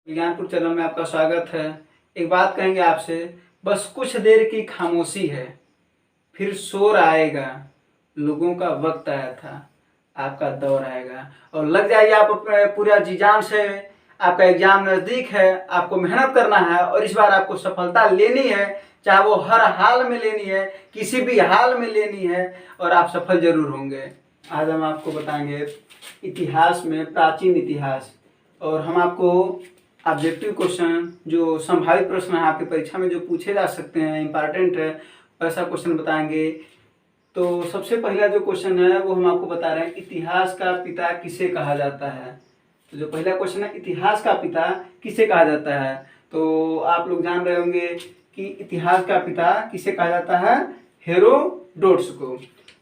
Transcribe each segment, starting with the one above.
Gyanpur channel में आपका स्वागत है। एक बात कहेंगे आपसे, बस कुछ देर की खामोशी है, फिर शोर आएगा। लोगों का वक्त आया था, आपका दौर आएगा। और लग जाइए आप अपने पूरा जी जान से। आपका एग्जाम नज़दीक है, आपको मेहनत करना है और इस बार आपको सफलता लेनी है, चाहे वो हर हाल में लेनी है, किसी भी हाल में लेनी है, और आप सफल जरूर होंगे। आज हम आपको बताएंगे इतिहास में प्राचीन इतिहास, और हम आपको ऑब्जेक्टिव क्वेश्चन जो संभावित प्रश्न है आपकी परीक्षा में जो पूछे जा सकते हैं, इंपॉर्टेंट है, ऐसा क्वेश्चन बताएंगे। तो सबसे पहला जो क्वेश्चन है वो हम आपको बता रहे हैं, इतिहास का पिता किसे कहा जाता है। तो जो पहला क्वेश्चन है, इतिहास का पिता किसे कहा जाता है, तो आप लोग जान रहे होंगे कि इतिहास का पिता किसे कहा जाता है, हेरोडोटस को।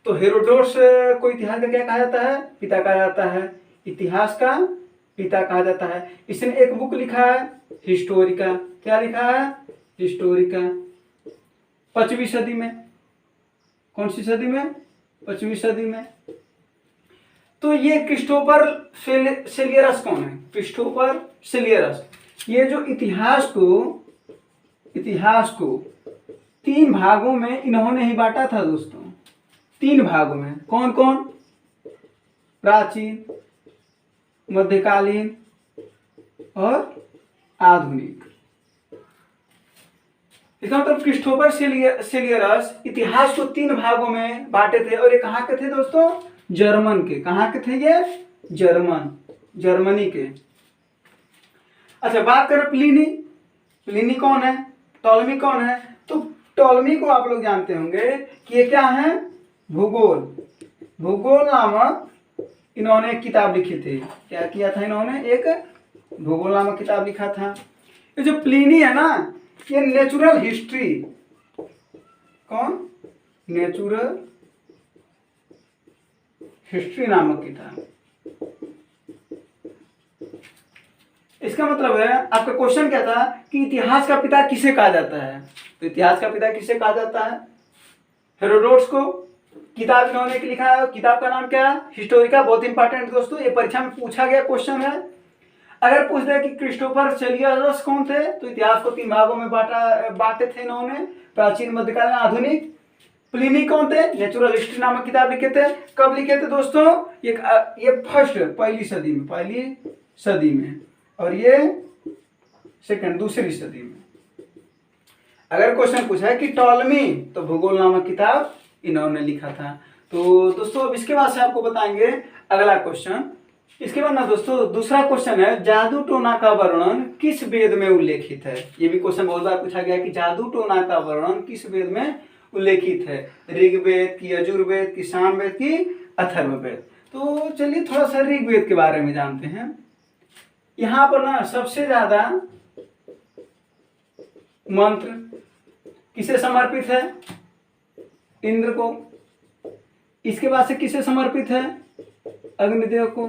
तो हेरोडोटस को इतिहास का क्या कहा जाता है, पिता कहा जाता है, इतिहास का पिता कहा जाता है। इसने एक बुक लिखा है, हिस्टोरिका। क्या लिखा है, हिस्टोरिका। 5वीं सदी में। कौन सी सदी में, 5वीं सदी में। तो ये क्रिस्टोफर सेलियरस कौन है, क्रिस्टोफर सेलियरस। ये जो इतिहास को 3 भागों में इन्होंने ही बांटा था दोस्तों, 3 भागों में। कौन कौन, प्राचीन, मध्यकालीन और आधुनिक। इसका मतलब क्रिस्टोफर सेलियरस इतिहास को 3 भागों में बांटे थे। और ये कहाँ के थे दोस्तों, जर्मन के। कहाँ के थे ये, जर्मनी के। अच्छा, बात करें प्लिनी। प्लिनी कौन है, टॉलमी कौन है। तो टॉलमी को आप लोग जानते होंगे कि ये क्या है, भूगोल नामक इन्होंने एक किताब लिखी थी। क्या किया था इन्होंने, एक भूगोल नामक किताब लिखा था। ये जो प्लिनी है ना, ये नेचुरल हिस्ट्री, कौन, नेचुरल हिस्ट्री नामक किताब। इसका मतलब है, आपका क्वेश्चन क्या था कि इतिहास का पिता किसे कहा जाता है। तो इतिहास का पिता किसे कहा जाता है, हेरोडोटस को। किताब इन्होंने लिखा है, किताब का नाम क्या है, हिस्टोरिका। बहुत इंपॉर्टेंट दोस्तों, ये परीक्षा में पूछा गया क्वेश्चन है। अगर पूछ दे कि क्रिस्टोफर सेलियरस कौन थे, तो इतिहास को 3 भागों में बांटे थे इन्होंने, प्राचीन, मध्यकालीन, आधुनिक। प्लिनी कौन थे, नेचुरल हिस्ट्री नामक किताब लिखे थे। कब लिखे थे दोस्तों, ये पहली सदी में, और ये दूसरी सदी में। अगर क्वेश्चन पूछा है कि टॉलमी, तो भूगोल नामक किताब इन्होंने लिखा था। तो दोस्तों अब इसके बाद से आपको बताएंगे अगला क्वेश्चन। इसके बाद ना दोस्तों दूसरा क्वेश्चन है, जादू टोना का वर्णन किस वेद में उल्लेखित है। ये भी क्वेश्चन बहुत बार पूछा गया कि जादू टोना का वर्णन किस वेद में उल्लेखित है, ऋग्वेद की, यजुर्वेद की, सामवेद की, अथर्ववेद। तो चलिए थोड़ा सा ऋग्वेद के बारे में जानते हैं। यहाँ पर ना सबसे ज्यादा मंत्र किसे समर्पित है, इंद्र को। इसके बाद से किसे समर्पित है, अग्निदेव को।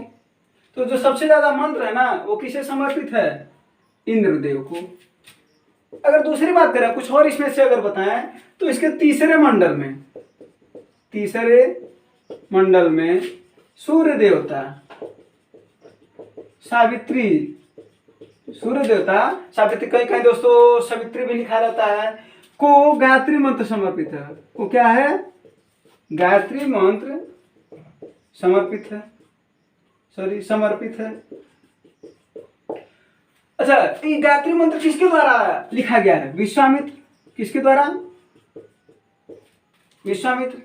तो जो सबसे ज्यादा मंत्र है ना, वो किसे समर्पित है, इंद्रदेव को। अगर दूसरी बात करें, कुछ और इसमें से अगर बताएं, तो इसके तीसरे मंडल में सूर्य देवता, सावित्री, कहीं कहीं दोस्तों सावित्री भी लिखा रहता है, को गायत्री मंत्र समर्पित है। वो क्या है, गायत्री मंत्र समर्पित है। अच्छा, ये गायत्री मंत्र किसके द्वारा लिखा गया है, विश्वामित्र। किसके द्वारा, विश्वामित्र।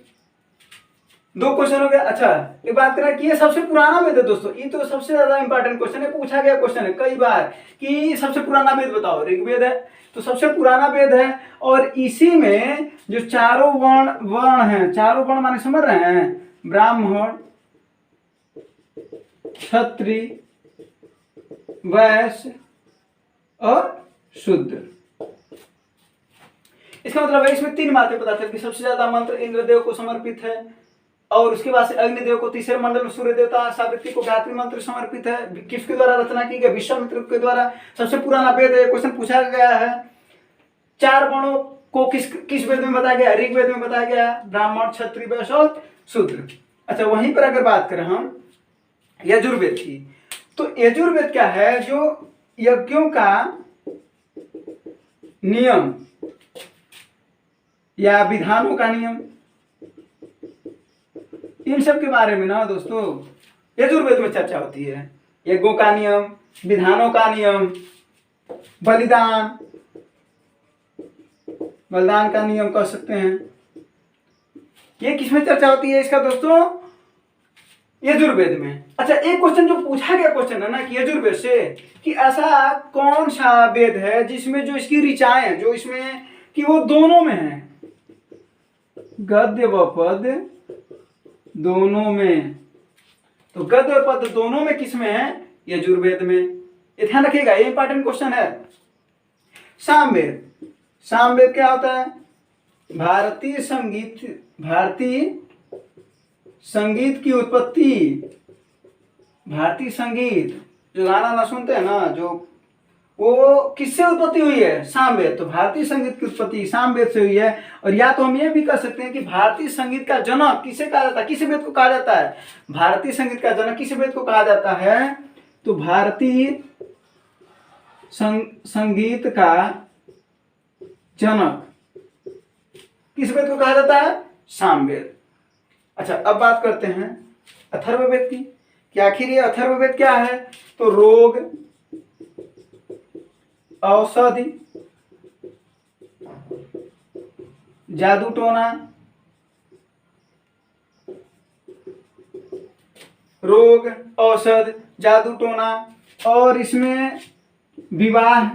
2 क्वेश्चन हो गया। अच्छा, एक बात करें कि ये सबसे पुराना वेद है दोस्तों। ये तो सबसे ज्यादा इंपॉर्टेंट क्वेश्चन है, पूछा गया क्वेश्चन है कई बार कि सबसे पुराना वेद बताओ। ऋग्वेद है, तो सबसे पुराना वेद है। और इसी में जो चारों वर्ण हैं, चारों वर्ण माने समझ रहे हैं, ब्राह्मण, क्षत्रिय, वैश्य और शूद्र। इसका मतलब है इसमें 3 बातें पता चलती। सबसे ज्यादा मंत्र इंद्रदेव को समर्पित है, और उसके बाद से अग्निदेव को, तीसरे मंडल में सूर्य देवता, सावित्री को गायत्री मंत्र समर्पित है। किसके द्वारा रचना की गई, विश्वामित्र के द्वारा। सबसे पुराना वेद है, क्वेश्चन पूछा गया है। 4 वर्णों को किस वेद में बताया गया, ऋग्वेद में बताया गया, ब्राह्मण, क्षत्रिय, वैश्य और शूद्र। अच्छा, वहीं पर अगर बात करें हम यजुर्वेद की, तो यजुर्वेद क्या है, जो यज्ञों का नियम या विधानों का नियम, इन सब के बारे में ना दोस्तों यजुर्वेद में चर्चा होती है। यज्ञों का नियम, विधानों का नियम, बलिदान, बलिदान का नियम कह सकते हैं, ये किसमें चर्चा होती है इसका दोस्तों? यजुर्वेद में। अच्छा, एक क्वेश्चन जो पूछा गया क्वेश्चन है ना कि यजुर्वेद से कि ऐसा कौन सा वेद है जिसमें जो इसकी ऋचाएं हैं, जो इसमें कि वो दोनों में है, गद्य व पद दोनों में। तो गद्य व पद दोनों में किसमें है? यजुर्वेद में। ये ध्यान रखिएगा, ये इंपॉर्टेंट क्वेश्चन है। सामवेद, सामवेद क्या होता है? भारतीय संगीत की उत्पत्ति, भारतीय संगीत जो गाना ना सुनते हैं ना, जो वो किससे उत्पत्ति हुई है? सामवेद। तो भारतीय संगीत की उत्पत्ति सामवेद से हुई है। और या तो हम ये भी कह सकते हैं कि भारतीय संगीत का जनक किसे कहा जाता है? किस वेद को कहा जाता है? भारतीय संगीत का जनक किस वेद को कहा जाता है? तो भारतीय संगीत का जनक किस वेद को कहा जाता है? सामवेद। अच्छा, अब बात करते हैं अथर्ववेद की कि आखिर ये अथर्ववेद क्या है? तो रोग, औषधि, जादू टोना, रोग, औषध, जादू टोना, और इसमें विवाह,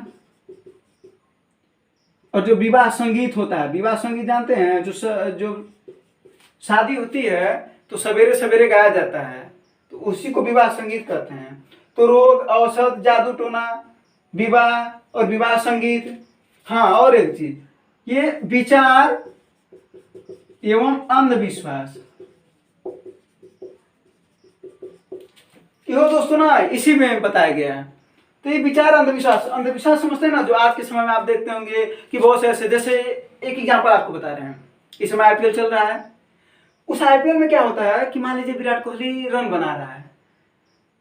और जो विवाह संगीत होता है, विवाह संगीत जानते हैं, जो शादी होती है तो सवेरे सवेरे गाया जाता है, तो उसी को विवाह संगीत कहते हैं। तो रोग, औषध, जादू टोना, विवाह और विवाह संगीत। हाँ, और एक चीज, ये विचार एवं अंधविश्वास, यो दोस्तों ना इसी में बताया गया है। तो ये विचार, अंधविश्वास, अंधविश्वास समझते हैं ना, जो आज के समय में आप देखते होंगे कि बहुत से ऐसे, जैसे एक एग्जाम्पल आपको बता रहे हैं, इस समय आईपीएल चल रहा है। उस आईपीएल में क्या होता है कि मान लीजिए विराट कोहली रन बना रहा है,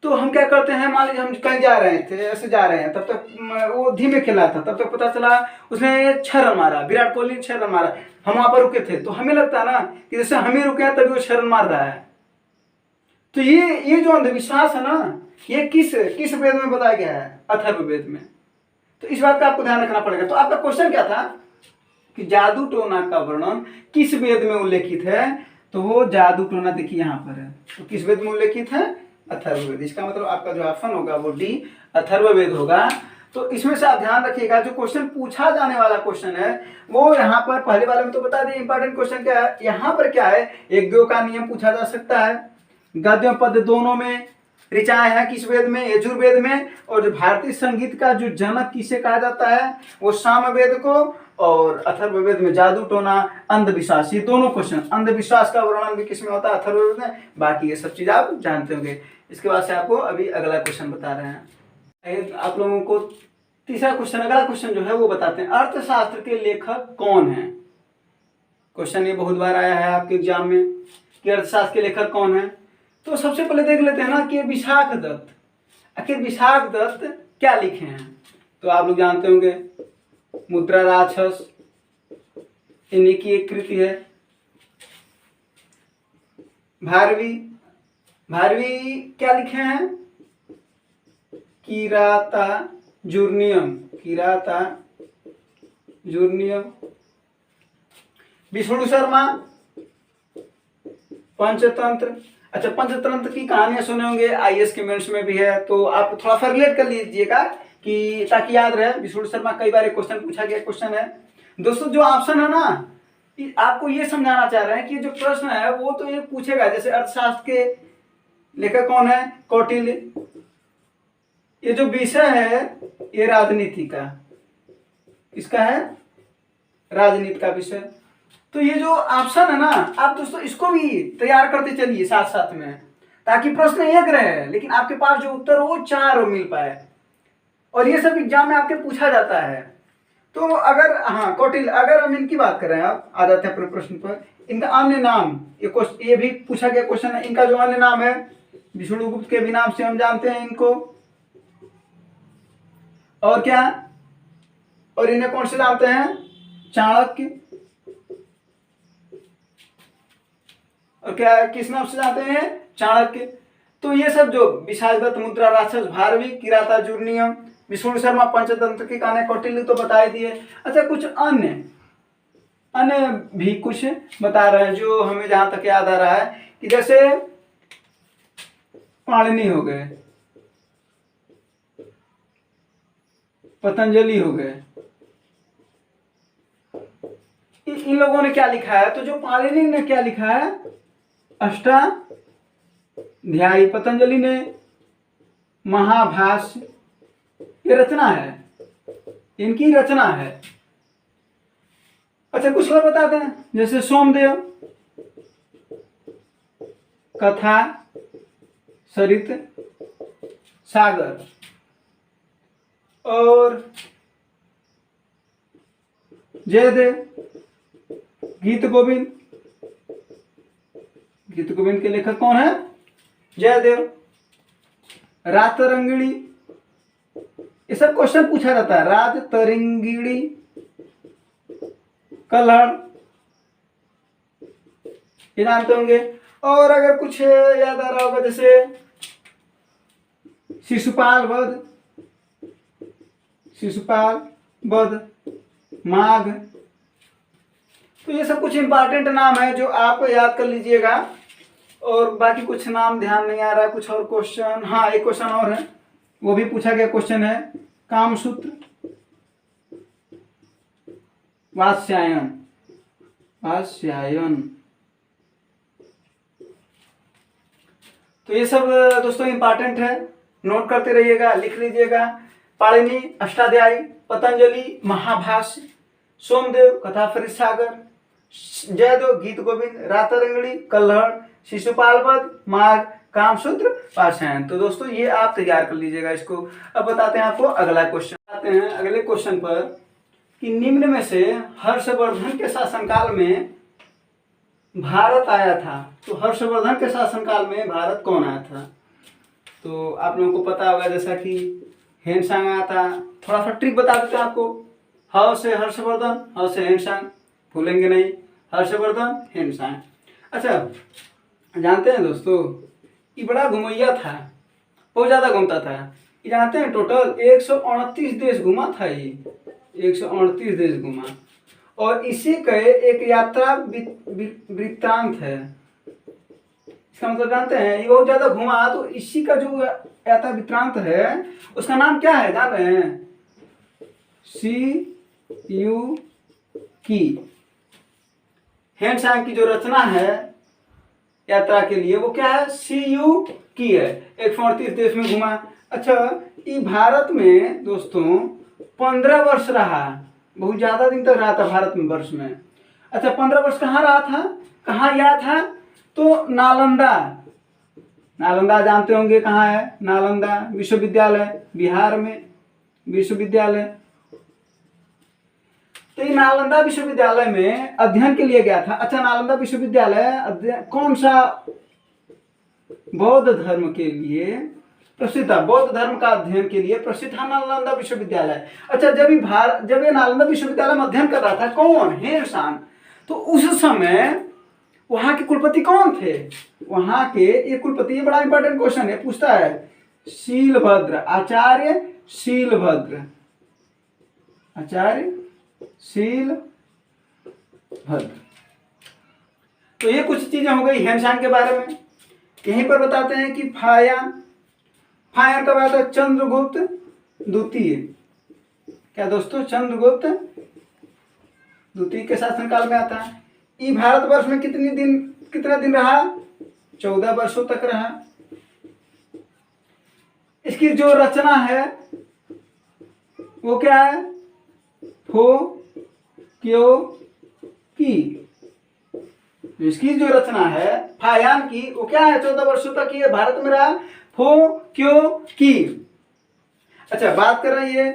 तो हम क्या करते हैं, मान लीजिए हम कहीं जा रहे थे, ऐसे जा रहे हैं, तब तक वो धीमे खेला था, तब तक पता चला उसने 6 रन मारा, विराट कोहली ने 6 रन मारा, हम वहां पर रुके थे, तो हमें लगता है ना कि जैसे हम ही रुके हैं तभी वो 6 रन मार रहा है। तो ये जो अंधविश्वास है ना, ये किस वेद में बताया गया है? अथर्ववेद में। तो इस बात का आपको ध्यान रखना पड़ेगा। तो आपका क्वेश्चन क्या था कि जादू टोना का वर्णन किस वेद में उल्लेखित है? तो वो जादू टोना देखिए यहाँ पर है, तो किस वेद में उल्लेखित है? अथर्ववेद। इसका मतलब आपका जो ऑप्शन होगा वो डी, अथर्ववेद होगा। तो इसमें से आप ध्यान रखिएगा, जो क्वेश्चन पूछा जाने वाला क्वेश्चन है वो यहाँ पर पहले वाले में तो बता दें इंपॉर्टेंट क्वेश्चन क्या है। यहाँ पर क्या है, यज्ञों का नियम पूछा जा सकता है, गद्य पद दोनों में ऋचाएं हैं किस वेद में? यजुर्वेद में। और जो भारतीय संगीत का जो जनक किसे कहा जाता है? वो सामवेद को। और अथर्ववेद में जादू टोना, अंधविश्वास, ये दोनों क्वेश्चन, अंधविश्वास का वर्णन भी किसमें होता है? अथर्ववेद में। बाकी ये सब चीज आप जानते होंगे। इसके बाद से आपको अभी अगला क्वेश्चन बता रहे हैं। आप लोगों को तीसरा क्वेश्चन, अगला क्वेश्चन जो है वो बताते हैं, अर्थशास्त्र के लेखक कौन है? क्वेश्चन ये बहुत बार आया है आपके एग्जाम में कि अर्थशास्त्र के लेखक कौन है। तो सबसे पहले देख लेते हैं ना कि विशाख दत्त, आखिर विशाख दत्त क्या लिखे हैं? तो आप लोग जानते होंगे, मुद्रा राक्षस इन्हीं की एक कृति है। भारवी, भारवी क्या लिखे हैं? किराता जूर्नियम, किराता जूर्नियम। विष्णु शर्मा पंचतंत्र। अच्छा, पंचतंत्र की कहानियां सुने होंगे, आईएएस के मेंस में भी है, तो आप थोड़ा सा रिलेट कर लीजिएगा कि ताकि याद रहे। विष्णु शर्मा कई बार क्वेश्चन पूछा गया क्वेश्चन है दोस्तों। जो ऑप्शन है ना, आपको ये समझाना चाह रहे हैं कि जो प्रश्न है वो तो ये पूछेगा, जैसे अर्थशास्त्र के लेखक कौन है? कौटिल्य। ये जो विषय है ये राजनीति का, इसका है राजनीति का विषय। तो ये जो ऑप्शन है ना, आप दोस्तों इसको भी तैयार करते चलिए साथ साथ में, ताकि प्रश्न एक रहे लेकिन आपके पास जो उत्तर हो वो 4 मिल पाए। और ये सब एग्जाम में आपके पूछा जाता है। तो अगर, हाँ कौटिल्य, अगर हम इनकी बात करें, आप आ जाते हैं अपने प्रश्न पर, इनका अन्य नाम, ये भी पूछा गया क्वेश्चन है। इनका जो अन्य नाम है, विष्णुगुप्त के भी नाम से हम जानते हैं इनको। और क्या, और इन्हें कौन से जानते हैं, चाणक्य। और क्या किस नाम से जानते हैं, चाणक्य। तो ये सब जो विशालदत्त मुद्रा, राक्षस भारवी, किरातार्जुनीयम, विष्णु शर्मा पंचतंत्र के गाने, कौटिल्य तो बता ही दिए। अच्छा कुछ अन्य अन्य भी कुछ बता रहे हैं जो हमें जहां तक याद आ रहा है कि जैसे पाणिनि हो गए, पतंजलि हो गए, इन लोगों ने क्या लिखा है, तो जो पाणिनि ने क्या लिखा है, अष्टाध्यायी, पतंजलि ने महाभाष्य, ये रचना है, इनकी रचना है। अच्छा कुछ और बताते हैं, जैसे सोमदेव, कथा, सरित सागर, और जयदेव, गीत गोविंद। गीत गोविंद के लेखक कौन है, जयदेव। रात तरंगिणी, ये सब क्वेश्चन पूछा जाता है, रात तरंगिणी, कल्हड़, ये जानते होंगे। और अगर कुछ याद आ रहा होगा जैसे शिशुपाल वध, शिशुपाल वध, माघ, तो ये सब कुछ इंपॉर्टेंट नाम है जो आप याद कर लीजिएगा। और बाकी कुछ नाम ध्यान नहीं आ रहा, कुछ और क्वेश्चन, हाँ एक क्वेश्चन और है, वो भी पूछा गया क्वेश्चन है, कामसूत्र, वात्स्यायन, वात्स्यायन। तो ये सब दोस्तों इंपॉर्टेंट है, नोट करते रहिएगा, लिख लीजिएगा। पाणिनि अष्टाध्यायी, पतंजलि महाभाष्य, सोमदेव कथा सरित सागर, जयदेव गीत गोविंद, रातरंगिणी, कल्हड़, शिशुपाल वध, माघ, कामसूत्र, वात्स्यायन। तो दोस्तों ये आप तैयार कर लीजिएगा इसको। अब बताते हैं आपको अगला क्वेश्चन। आते हैं अगले क्वेश्चन पर कि निम्न में से हर्षवर्धन के शासनकाल में भारत आया था। तो हर्षवर्धन के शासनकाल में भारत कौन आया था, तो आप लोगों को पता होगा जैसा कि हेनसांग आया था। थोड़ा सा ट्रिक बता देते हैं आपको, ह से हर्षवर्धन, ह से हेनसांग, भूलेंगे नहीं, हर्षवर्धन हेनसांग। अच्छा जानते हैं दोस्तों ये बड़ा घुमैया था, बहुत ज्यादा घूमता था। ये जानते हैं टोटल 138 देश घुमा था, ये 138 देश घुमा। और इसी के एक यात्रा वृत्तांत है, इसका मतलब जानते हैं ये बहुत ज्यादा घुमा, तो इसी का जो यात्रा वृत्तांत है उसका नाम क्या है जान रहे हैं, CU की। हेनसांग की जो रचना है यात्रा के लिए वो क्या है, CU की है, 138 देश में घुमा। अच्छा ये भारत में दोस्तों 15 वर्ष रहा, बहुत ज्यादा दिन तक रहा था भारत में, वर्ष में। अच्छा 15 वर्ष कहाँ रहा था, कहाँ गया था, तो नालंदा। नालंदा जानते होंगे कहाँ है, नालंदा विश्वविद्यालय, बिहार में विश्वविद्यालय। तो ये नालंदा विश्वविद्यालय में अध्ययन के लिए गया था। अच्छा नालंदा विश्वविद्यालय कौन सा, बौद्ध धर्म के लिए प्रसिद्ध था, बौद्ध धर्म का अध्ययन के लिए प्रसिद्ध था नालंदा विश्वविद्यालय। अच्छा जब ये नालंदा विश्वविद्यालय में अध्ययन कर रहा था कौन, हेनसांग, तो उस समय वहां के कुलपति कौन थे, वहां के ये कुलपति, ये बड़ा इंपॉर्टेंट क्वेश्चन है, पूछता है शीलभद्र, आचार्य शीलभद्र, आचार्य शीलभद्र। तो ये कुछ चीजें हो गई हेनसांग के बारे में। यहीं पर बताते हैं कि फायान कब आया था, चंद्रगुप्त द्वितीय। क्या दोस्तों, चंद्रगुप्त द्वितीय के शासनकाल में आता है। ये भारतवर्ष में कितने दिन रहा, 14 वर्षों तक रहा। इसकी जो रचना है वो क्या है, फो क्यों की। इसकी जो रचना है फायान की वो क्या है, 14 वर्षों तक ये भारत में रहा, फो क्यों की। अच्छा बात कर रही है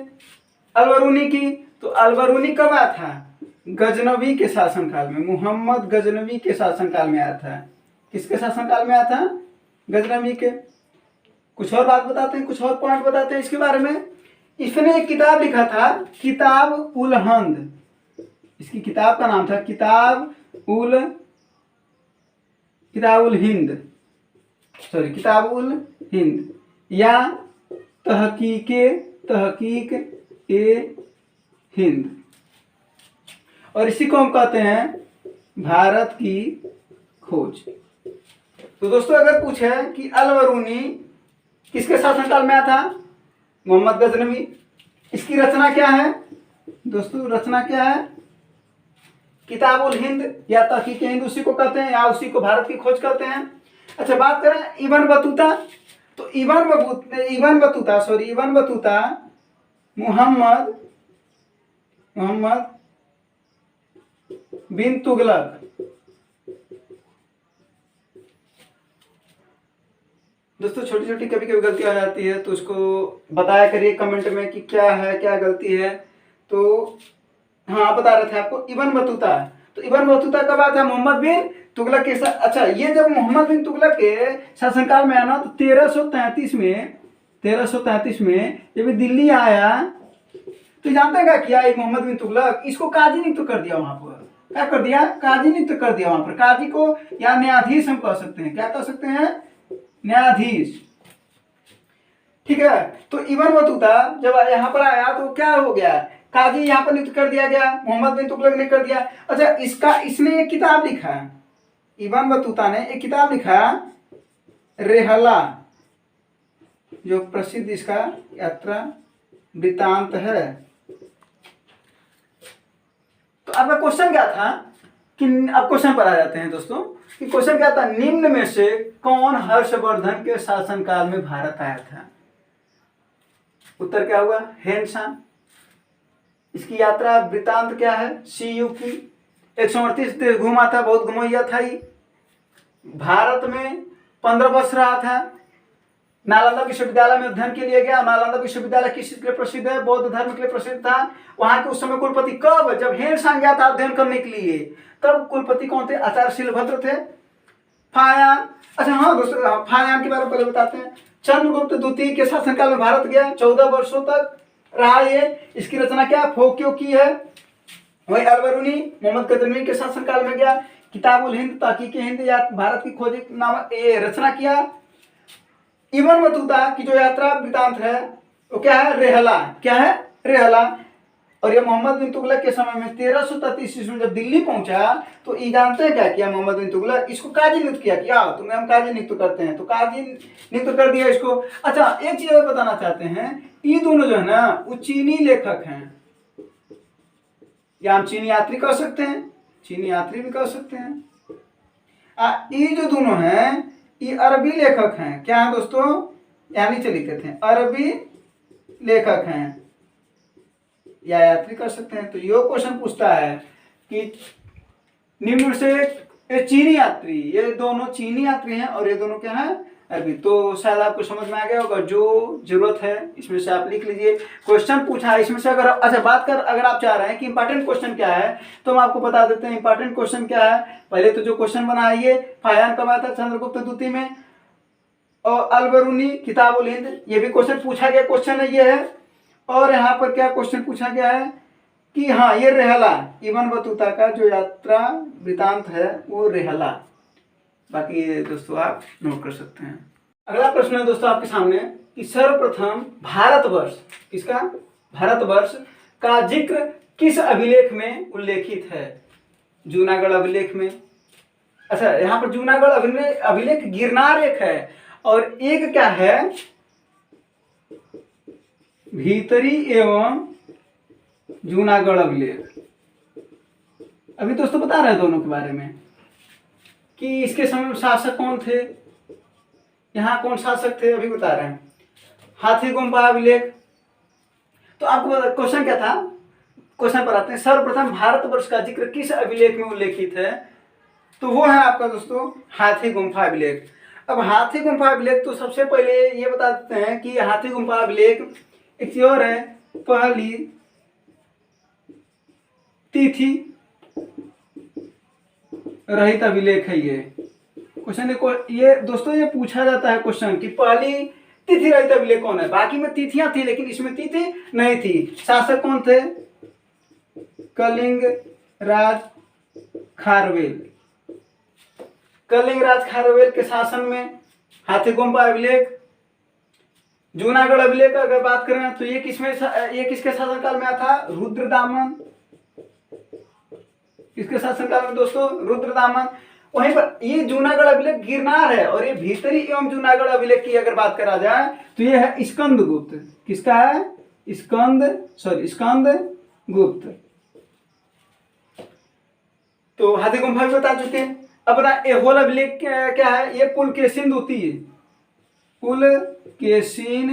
अलबरूनी की, तो अलबरूनी कब आया था, गजनवी के शासनकाल में, मोहम्मद गजनवी के शासनकाल में आया था। किसके शासनकाल में आया था, गजनवी के। कुछ और बात बताते हैं, कुछ और पॉइंट बताते हैं इसके बारे में इसने एक किताब लिखा था, किताब उल हिंद। इसकी किताब का नाम था किताब उल हिंद या तहकीक ए हिंद, और इसी को हम कहते हैं भारत की खोज। तो दोस्तों अगर पूछे कि अल-बरूनी किसके शासनकाल में आया था? मोहम्मद गजनवी। इसकी रचना क्या है दोस्तों? रचना क्या है? किताब उल हिंद या तहकीक हिंद उसी को कहते हैं, या उसी को भारत की खोज कहते हैं। अच्छा, बात करें इब्न बतूता, तो इब्न बतूता मोहम्मद बिन तुगलक। दोस्तों छोटी छोटी कभी कभी गलती आ जाती है, तो उसको बताया करिए कमेंट में कि क्या है, क्या गलती है। तो हाँ, बता रहे थे आपको इब्न बतूता। तो इब्न बतूता कब आया था? मोहम्मद बिन तुगलक के साथ। अच्छा, ये जब मोहम्मद बिन तुगलक के शासनकाल में आया ना, तो 1333 में जब दिल्ली आया, तो जानते हैं क्या किया मोहम्मद बिन तुगलक? इसको काजी नियुक्त कर दिया वहां पर। क्या कर दिया? काजी नियुक्त कर दिया वहां पर। काजी को या न्यायाधीश हम कह सकते हैं। क्या कह सकते हैं? न्यायाधीश। ठीक है। तो इब्न बतूता जब यहाँ पर आया तो क्या हो गया? काजी यहाँ पर नियुक्त कर दिया गया, मोहम्मद बिन तुगलक ने कर दिया। अच्छा, इसने एक किताब लिखा, इब्न बतूता ने एक किताब लिखा, रेहला, जो प्रसिद्ध इसका यात्रा वृतांत है। तो आपका क्वेश्चन क्या था कि, अब क्वेश्चन पर आ जाते हैं दोस्तों, कि क्वेश्चन क्या था? निम्न में से कौन हर्षवर्धन के शासनकाल में भारत आया था? उत्तर क्या हुआ? हेनशान। इसकी यात्रा वृतांत क्या है? CUP। 138 देश घूमा था, बहुत घुमैया था ही। भारत में 15 वर्ष रहा था। नालंदा विश्वविद्यालय में अध्ययन के लिए गया। नालंदा विश्वविद्यालय किस चीज के लिए प्रसिद्ध है? बौद्ध धर्म के लिए प्रसिद्ध था। वहां के उस समय कुलपति कब? जब हेनशान गया था अध्ययन करने के लिए, तब कुलपति कौन थे? आचार्य शिलभद्र थे। फायान। अच्छा हाँ दोस्तों, फायान के बारे में पहले बताते हैं। चंद्रगुप्त द्वितीय के शासनकाल में भारत गया, 14 वर्षों तक रहा ये। इसकी रचना क्या? फोक्यो की है। वही अल-बरूनी मोहम्मद गजनवी के शासनकाल में गया, किताब उल हिंद तहकीक हिंद या भारत की खोज नामक रचना किया। इब्न बतूता की जो यात्रा वृतांत है वो क्या है? रेहला। क्या है? रेहला। और ये मोहम्मद बिन तुगलक के समय में 1333 ईस्वी में जब दिल्ली पहुंचा, तो ये जानते हैं क्या किया मोहम्मद बिन तुगलक? इसको काजी नियुक्त किया। क्या तुम्हें हम काजी नियुक्त करते हैं, तो काजी नियुक्त कर दिया इसको। अच्छा, एक चीज और बताना चाहते हैं, ये दोनों जो है ना, वो चीनी लेखक हैं, या हम चीनी यात्री कह सकते हैं, चीनी यात्री भी कह सकते हैं। ये जो दोनों हैं, ये अरबी लेखक हैं। क्या है दोस्तों? यहाँ नीचे लिखे थे, अरबी लेखक हैं या यात्री कर सकते हैं। तो ये क्वेश्चन पूछता है कि निम्न से ये चीनी यात्री, ये दोनों चीनी यात्री हैं और ये दोनों क्या हैं? अरबी। तो शायद आपको समझ में आ गया होगा। जो जरूरत है इसमें से आप लिख लीजिए। क्वेश्चन पूछा है इसमें से, अगर अगर आप चाह रहे हैं कि इंपॉर्टेंट क्वेश्चन क्या है, तो हम आपको बता देते हैं इंपॉर्टेंट क्वेश्चन क्या है। पहले तो जो क्वेश्चन बना है, ये फायान कब आया था? चंद्रगुप्त द्वितीय में। और अल-बरूनी किताब उल हिंद, ये भी क्वेश्चन पूछा गया क्वेश्चन है, ये है। और यहाँ पर क्या क्वेश्चन पूछा गया है कि हाँ, ये रेहला, इब्न बतूता का जो यात्रा वृतांत है वो रेहला। बाकी ये दोस्तों आप नोट कर सकते हैं। अगला प्रश्न है दोस्तों आपके सामने कि सर्वप्रथम भारतवर्ष, किसका? भारतवर्ष का जिक्र किस अभिलेख में उल्लेखित है? जूनागढ़ अभिलेख में। अच्छा, यहाँ पर जूनागढ़ अभिलेख गिरनार एक है, और एक क्या है? भीतरी एवं जूनागढ़ अभिलेख। अभी दोस्तों बता रहे हैं दोनों के बारे में कि इसके समय में शासक कौन थे, यहाँ कौन शासक थे, अभी बता रहे हैं। हाथी गुम्फा अभिलेख। तो आपको क्वेश्चन क्या था? क्वेश्चन पर आते हैं, सर्वप्रथम भारतवर्ष का जिक्र किस अभिलेख में उल्लेखित है? तो वो है आपका दोस्तों हाथी गुम्फा अभिलेख। अब हाथी गुम्फा अभिलेख, तो सबसे पहले ये बता देते हैं कि हाथी गुम्फा अभिलेख एक और है, पहली तिथि रहित अभिलेख है। ये क्वेश्चन, ये दोस्तों ये पूछा जाता है क्वेश्चन कि पहली तिथि रहित अभिलेख कौन है? बाकी में तिथियां थी लेकिन इसमें तिथि नहीं थी। शासक कौन थे? कलिंग राज खारवेल। कलिंग राज खारवेल के शासन में हाथीगुम्फा अभिलेख, जूनागढ़ अभिलेख अगर बात करें तो ये किसके शासनकाल में आया था? रुद्रदामन। किसके शासनकाल में दोस्तों? रुद्रदामन। वहीं पर ये जूनागढ़ अभिलेख गिरनार है, और ये भीतरी एवं जूनागढ़ अभिलेख की अगर बात करा जाए तो ये है स्कंदगुप्त। किसका है? स्कंदगुप्त। तो हाथीगुम्फा भी बता चुके हैं। अब बता एहोल अभिलेख क्या है? ये पुलकेशिन द्वितीय। पुलकेशिन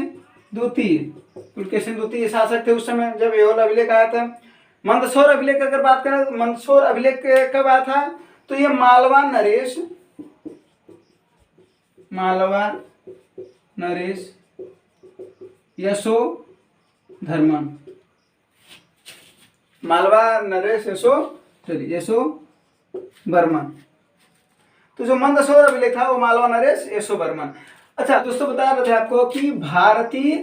द्वितीय शासक थे उस समय जब एहोल अभिलेख आया था। मंदसौर अभिलेख अगर बात करें तो मंदसौर अभिलेख कब आया था? तो ये मालवा नरेश यशोधर्मन। यशोवर्मन। तो जो मंदसौर अभिलेख था वो मालवा नरेश यशोवर्मन। अच्छा दोस्तों, बता रहे थे आपको कि भारतीय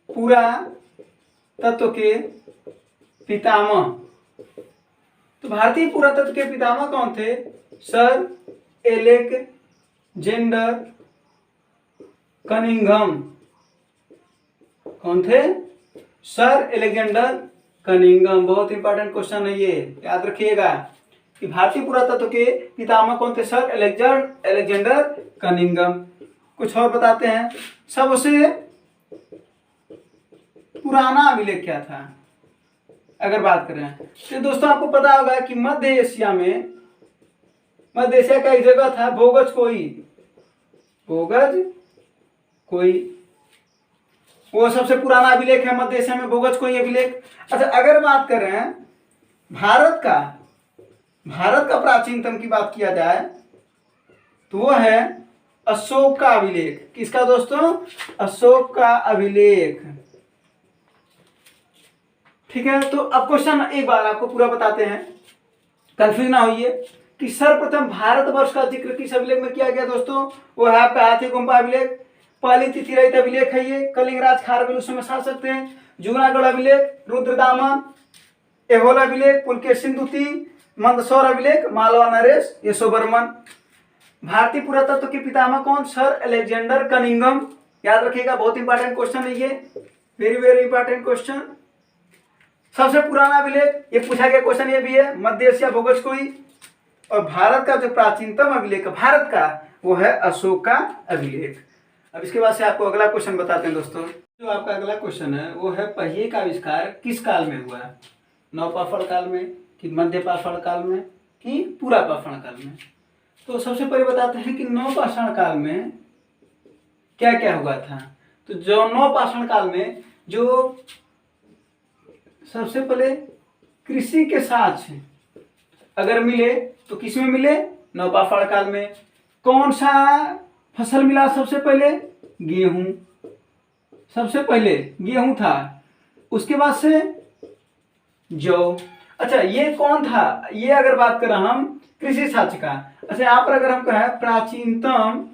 पुरातत्व के पितामह। तो भारतीय पुरातत्व के पितामह कौन थे? Sir Alexander Cunningham. कौन थे? Sir Alexander Cunningham. बहुत इंपॉर्टेंट क्वेश्चन है ये, याद रखिएगा कि भारतीय पुरातत्व के पितामह कौन थे? Sir Alexander Cunningham. कुछ और बताते हैं। सबसे पुराना अभिलेख क्या था अगर बात करें तो दोस्तों आपको पता होगा कि मध्य एशिया का एक जगह था भोगज कोई। वो सबसे पुराना अभिलेख है मध्य एशिया में, भोगज कोई अभिलेख। अच्छा अगर बात करें भारत का प्राचीनतम की बात किया जाए तो वो है अशोक का अभिलेख। किसका दोस्तों? अशोक का अभिलेख। ठीक है, तो अब क्वेश्चन एक बार आपको पूरा बताते हैं, कंफ्यूज ना होइए कि सर्वप्रथम भारतवर्ष का जिक्र किस अभिलेख में किया गया दोस्तों? वो है आपका हाथीगुम्फा अभिलेख। पहली तिथि रहित अभिलेख है ये। कलिंगराज खारवेल उस समय शासक थे। जूनागढ़ अभिलेख रुद्रदामन। एहोल अभिलेख पुलकेशिन द्वितीय। मंदसौर अभिलेख मालवा नरेश यशोवर्मन। भारतीय पुरातत्व के पितामह कौन? Sir Alexander Cunningham. याद रखिएगा, बहुत इंपॉर्टेंट क्वेश्चन है ये, वेरी वेरी इंपॉर्टेंट क्वेश्चन। सबसे पुराना अभिलेख ये पूछा गया क्वेश्चन ये भी है, मध्य एशिया भोगज कोई। और भारत का जो प्राचीनतम अभिलेख भारत का वो है अशोक का अभिलेख। अब इसके बाद से आपको अगला क्वेश्चन बताते हैं दोस्तों। जो आपका अगला क्वेश्चन है वो है पहिए का आविष्कार किस काल में हुआ? नवपाषाण काल में कि मध्य पाषाण काल में कि पूरा पाषाण काल में? तो सबसे पहले बताते हैं कि नवपाषाण काल में क्या क्या हुआ था। तो जो नवपाषाण काल में जो सबसे पहले कृषि के साक्ष्य अगर मिले तो किसमें मिले? नवपाषाण काल में। कौन सा फसल मिला सबसे पहले? गेहूं। सबसे पहले गेहूं था, उसके बाद से जौ। अच्छा ये कौन था? ये अगर बात करें हम कृषि साक्ष्य का। अच्छा यहाँ पर अगर हम कहें प्राचीनतम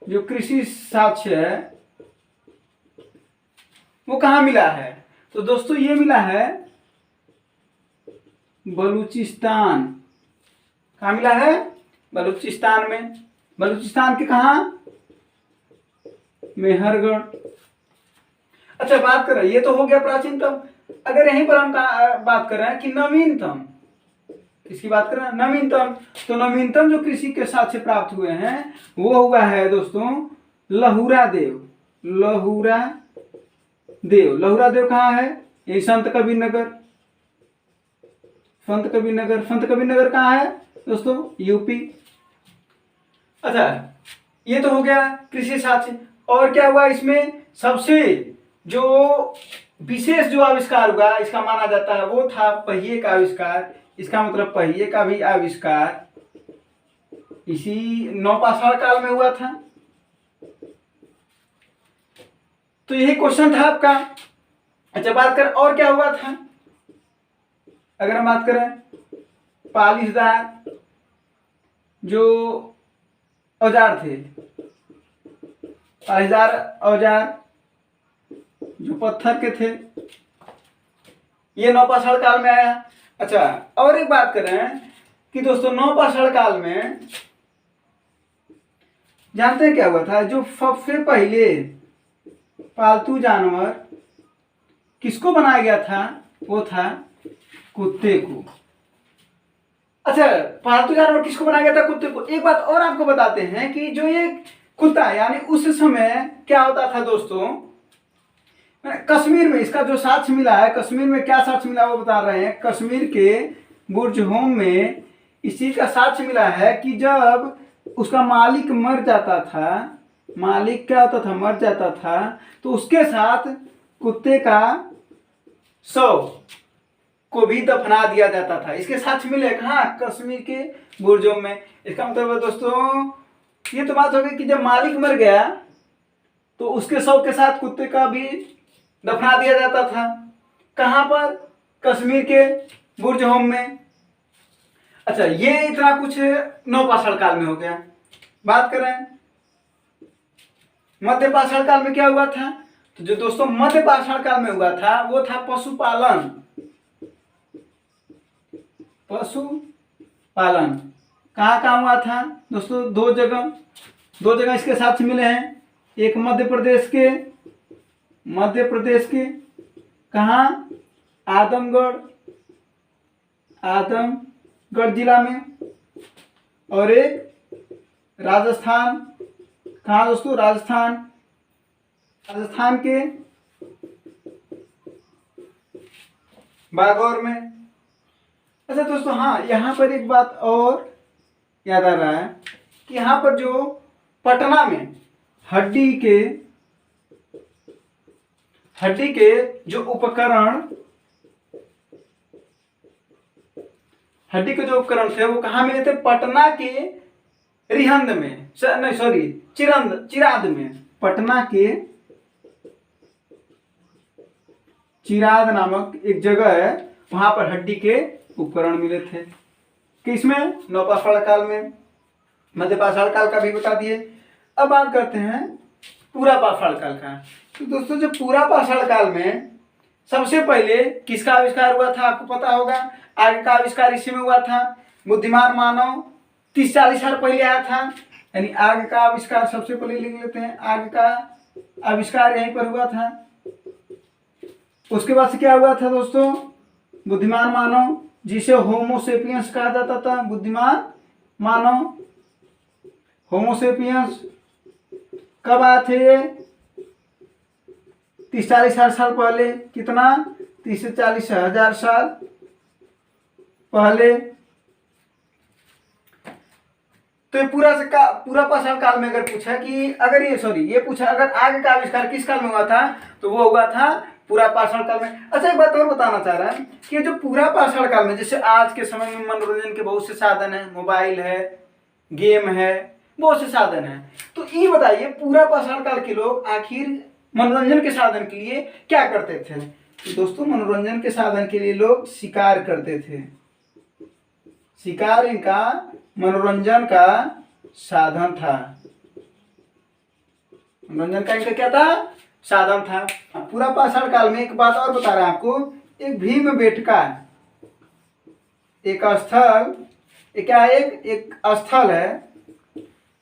जो कृषि साक्ष्य है वो कहाँ मिला है? तो दोस्तों ये मिला है बलूचिस्तान। कहाँ मिला है? बलूचिस्तान में। बलूचिस्तान के कहा? मेहरगढ़। अच्छा बात करें, ये तो हो गया प्राचीनतम। अगर यहीं पर हम बात कर रहे हैं कि नवीनतम, इसकी बात करें नवीनतम, तो नवीनतम जो कृषि के साक्ष्य प्राप्त हुए हैं वो हुआ है दोस्तों लहुरा देव। लहुरा देव कहाँ है? यही संत कबीर नगर। संत कबीर नगर कहाँ है दोस्तों? यूपी। अच्छा ये तो हो गया कृषि साक्ष्य। और क्या हुआ इसमें? सबसे जो विशेष जो आविष्कार हुआ इसका माना जाता है वो था पहिए का आविष्कार। इसका मतलब पहिए का भी आविष्कार इसी नवपाषाण काल में हुआ था। तो यही क्वेश्चन था आपका। अच्छा बात करें और क्या हुआ था, अगर हम बात करें पालिशदार जो औजार थे पालीदार औजार जो पत्थर के थे, ये नवपाषाण काल में आया। अच्छा, और एक बात करें कि दोस्तों नवपाषाण काल में जानते हैं क्या हुआ था? जो सबसे पहले पालतू जानवर किसको बनाया गया था? वो था कुत्ते को। अच्छा, पालतू जानवर किसको बनाया गया था? कुत्ते को। एक बात और आपको बताते हैं कि जो ये कुत्ता यानी उस समय क्या होता था दोस्तों, कश्मीर में इसका जो साक्ष्य मिला है, कश्मीर में क्या साक्ष्य मिला वो बता रहे हैं। कश्मीर के बुर्ज होम में इसी का साक्ष्य मिला है कि जब उसका मालिक मर जाता था, मालिक क्या होता था, मर जाता था, तो उसके साथ कुत्ते का शव को भी दफना दिया जाता था। इसके साक्ष्य मिले कहाँ? कश्मीर के बुर्ज होम में। इसका मतलब दोस्तों ये तो बात हो गई कि जब मालिक मर गया तो उसके शव के साथ कुत्ते का भी दफना दिया जाता था। कहाँ पर? कश्मीर के बुर्ज होम में। अच्छा, ये इतना कुछ नवपाषाण काल में हो गया। बात करें मध्यपाषाण काल में क्या हुआ था? तो जो दोस्तों मध्यपाषाण काल में हुआ था वो था पशुपालन। पशुपालन कहाँ कहाँ हुआ था दोस्तों? दो जगह इसके साथ मिले हैं। एक मध्य प्रदेश के कहाँ? आदमगढ़ जिला में, और एक राजस्थान। कहाँ दोस्तों? राजस्थान के बागौर में। अच्छा दोस्तों, हाँ, यहाँ पर एक बात और याद आ रहा है कि यहाँ पर जो पटना में हड्डी के जो उपकरण थे वो कहाँ मिले थे? पटना के रिहंद में, नहीं सॉरी, चिराद में। पटना के चिराद नामक एक जगह है, वहां पर हड्डी के उपकरण मिले थे। किसमें? नवपाषाण काल में। मध्यपाषाण काल का भी बता दिए। अब बात करते हैं पूरा पाषाण काल का। तो दोस्तों जो पूरा पाषाण काल में सबसे पहले किसका आविष्कार हुआ था आपको पता होगा। आग का आविष्कार इसी में हुआ था। बुद्धिमान मानव 30-40 साल पहले आया था, यानी आग का आविष्कार सबसे पहले लिख लेते हैं। आग का आविष्कार यहीं पर हुआ था। उसके बाद से क्या हुआ था दोस्तों? बुद्धिमान मानव, जिसे होमोसेपियंस कहा जाता था। बुद्धिमान मानव, होमोसेपियंस कब आए थे? ये 30-40 साल पहले। कितना? 30 से 40 हजार साल पहले। तो ये पूरा पाषाण काल में अगर पूछा कि अगर आग का आविष्कार किस काल में हुआ था, तो वो हुआ था पूरा पाषाण काल में। अच्छा, एक बात और बताना चाह रहा है कि जो पूरा पाषाण काल में, जैसे आज के समय में मनोरंजन के बहुत से साधन है, मोबाइल है, गेम है, बहुत से साधन है। तो ये बताइए पूरा पाषाण काल के लोग आखिर मनोरंजन के साधन के लिए क्या करते थे? तो दोस्तों मनोरंजन के साधन के लिए लोग शिकार करते थे। शिकार इनका मनोरंजन का साधन था। मनोरंजन का इनका क्या था? साधन था। पूरा पाषाण काल में एक बात और बता रहा है आपको। एक भीमबेटका एक स्थल है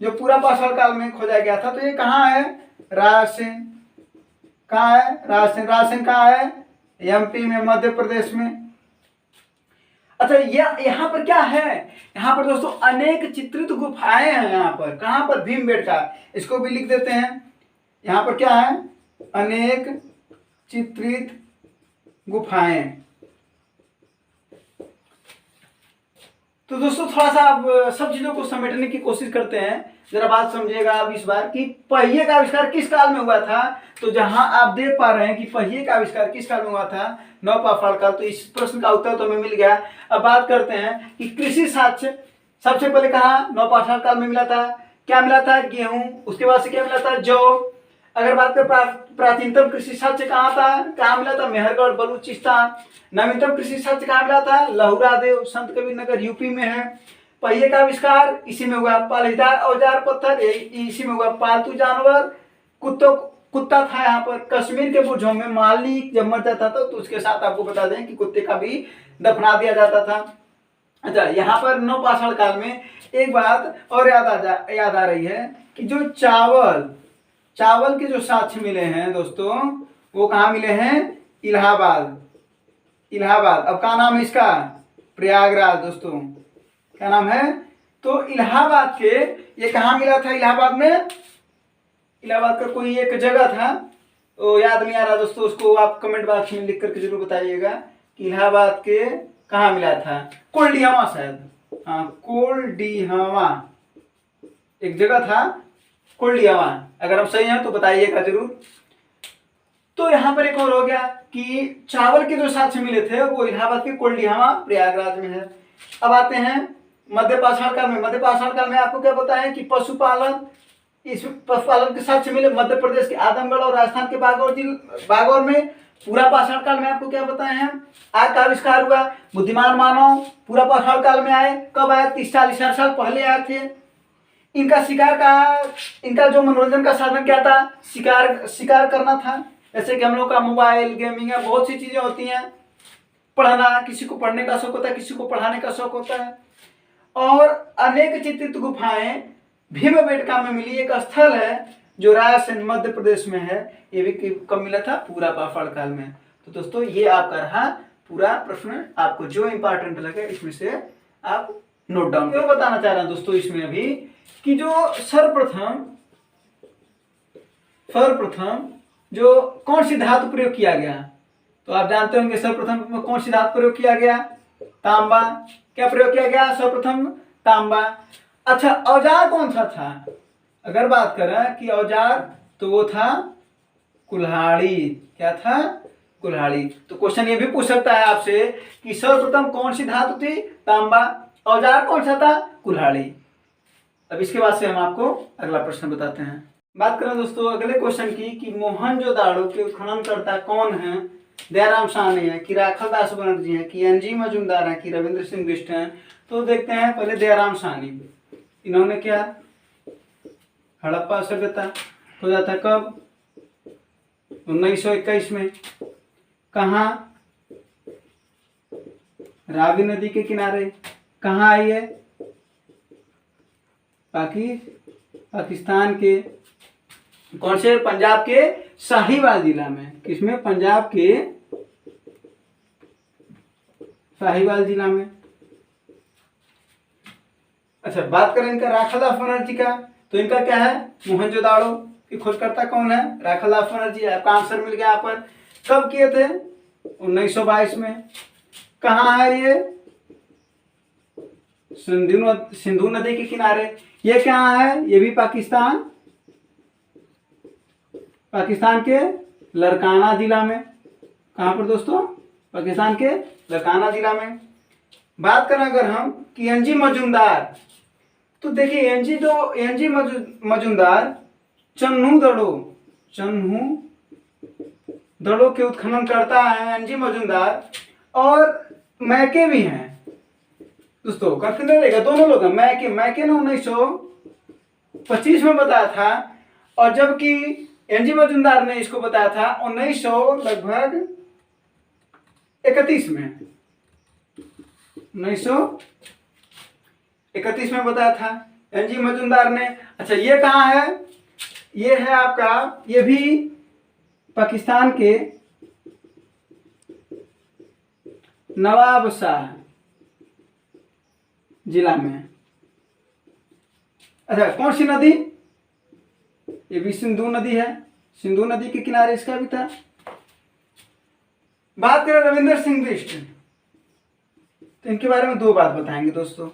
जो पूरा पाषाण काल में खोजा गया था। तो ये कहाँ है? रायसेन। कहाँ है? रायसेन कहाँ है? एमपी में, मध्य प्रदेश में। अच्छा, यहाँ पर क्या है? यहाँ पर दोस्तों अनेक चित्रित गुफाएं हैं। यहाँ पर कहाँ पर? भीमबेटका। इसको भी लिख देते हैं। यहाँ पर क्या है? अनेक चित्रित गुफाएं। तो दोस्तों थोड़ा सा अब सब चीजों को समेटने की कोशिश करते हैं। जरा बात समझिएगा आप इस बार कि पहिए का आविष्कार किस काल में हुआ था। तो जहां आप देख पा रहे हैं कि पहिए का आविष्कार किस काल में हुआ था? नवपाषाण काल। तो इस प्रश्न का उत्तर तो हमें मिल गया। अब बात करते हैं कि कृषि साक्ष्य सबसे पहले कहा नवपाषाण काल में मिला था। क्या मिला था? गेहूं। उसके बाद से क्या मिला था? जौ। अगर बात करें प्राचीनतम कृषि साक्ष्य कहाँ मिला था? मेहरगढ़, बलूचिस्तान। नवीनतम कृषि साक्ष्य कहाँ मिला था? लहुरा देव, संत कबीर नगर, यूपी में है। पहिए का आविष्कार इसी में हुआ। पालीदार औजार पत्थर इसी में हुआ। पालतू जानवर कुत्तों कुत्ता था यहाँ पर। कश्मीर के बुर्जों में मालिक जब मर जाता था तो उसके साथ आपको बता दें कि कुत्ते का भी दफना दिया जाता था। अच्छा, यहाँ पर नवपाषाण काल में एक बात और याद आ रही है कि जो चावल के जो साक्ष्य मिले हैं दोस्तों, वो कहाँ मिले हैं? इलाहाबाद। अब क्या नाम है इसका? प्रयागराज। दोस्तों क्या नाम है? तो इलाहाबाद के, ये कहाँ मिला था? इलाहाबाद में, इलाहाबाद का कोई एक जगह था, तो याद नहीं आ रहा दोस्तों, उसको आप कमेंट बॉक्स में लिख करके जरूर बताइएगा कि इलाहाबाद के कहाँ मिला था। कोल्डियामा शायद, हाँ कोल्डियामा एक जगह था, कोल्डियामा। अगर हम सही हैं तो बताइएगा जरूर। तो यहाँ पर एक और हो गया कि चावल के जो साक्ष्य मिले थे वो इलाहाबाद के कोल्डियामा प्रयागराज में है। अब आते हैं मध्यपाषाण काल में। मध्यपाषाण काल में आपको क्या पता है कि पशुपालन, इस पशुपालन के साक्ष्य मिले मध्य प्रदेश के आजमगढ़ और राजस्थान के बागौर में। पूरा पाषाण काल में आपको क्या पता है? आग का आविष्कार हुआ। बुद्धिमान मानव पूरा पाषाण काल में आए। कब आए? 30-40 साल पहले आए थे। इनका जो मनोरंजन का साधन क्या था? शिकार करना था। जैसे कि हम लोग का मोबाइल गेमिंग है, बहुत सी चीजें होती हैं। पढ़ना, किसी को पढ़ने का शौक होता है, किसी को पढ़ाने का शौक होता है। और अनेक चित्रित गुफाएं भीमबेटका में मिली। एक स्थल है जो रायसेन मध्य प्रदेश में है, ये भी कब मिला था? पूरा पाषाण काल में। तो दोस्तों ये आपका रहा पूरा प्रश्न। आपको जो इंपॉर्टेंट लगे इसमें से आप नोट डाउन करो। बताना चाह रहा हूं दोस्तों इसमें अभी कि जो सर्वप्रथम जो कौन सी धातु प्रयोग किया गया, तो आप जानते होंगे सर्वप्रथम कौन सी धातु प्रयोग किया गया? तांबा। क्या प्रयोग किया गया? सर्वप्रथम तांबा। अच्छा, औजार कौन सा था? अगर बात करें कि औजार, तो वो था कुल्हाड़ी। क्या था? कुल्हाड़ी। तो क्वेश्चन ये भी पूछ सकता है आपसे कि सर्वप्रथम कौन सी धातु थी? तांबा। औजार कौन सा था? कुल्हाड़ी। अब इसके बाद से हम आपको अगला प्रश्न बताते हैं। बात करें दोस्तों अगले क्वेश्चन की कि मोहनजोदाड़ो के उत्खननकर्ता कौन है? दयाराम साहनी है कि राखल दास बनर्जी है कि एनजी मजूमदार है कि रविंद्र सिंह बिष्ट हैं? तो देखते हैं पहले दयाराम साहनी। इन्होंने क्या? हड़प्पा सभ्यता खोजा था। कब? 1921 में। कहाँ? रावी नदी के किनारे। कहाँ आई है? पाकिस्तान के कौन से? पंजाब के साहिवाल जिला में। किसमें? पंजाब के साहिवाल जिला में। अच्छा, बात करें इनका राखालदास बनर्जी का, तो इनका क्या है? मोहनजोदाड़ो की खोजकर्ता कौन है? राखालदास बनर्जी। आपका आंसर मिल गया यहाँ पर। कब किए थे? 1922 में। कहाँ है ये? सिंधु नदी के किनारे। ये कहाँ है? ये भी पाकिस्तान के लरकाना जिला में। कहाँ पर दोस्तों? पाकिस्तान के लरकाना जिला में। बात करें अगर हम कि एनजी मजूमदार, तो देखिए एनजी मजूमदार चन्हू दड़ों के उत्खनन करता है एनजी मजूमदार, और मैके भी हैं दोस्तों। कंफ्यूजन रहेगा, दोनों लोग हैं। मैके ने 1925 में बताया था, और जबकि एनजी मजूमदार ने इसको बताया था 1931 में। 1931 में बताया था एनजी मजूमदार ने। अच्छा, ये कहाँ है? ये है आपका, ये भी पाकिस्तान के नवाबशाह जिला में। अच्छा, कौन सी नदी? ये भी सिंधु नदी है। सिंधु नदी के किनारे इसका भी था। बात करें रविंद्र सिंह बिष्ट, तो इनके बारे में दो बात बताएंगे दोस्तों।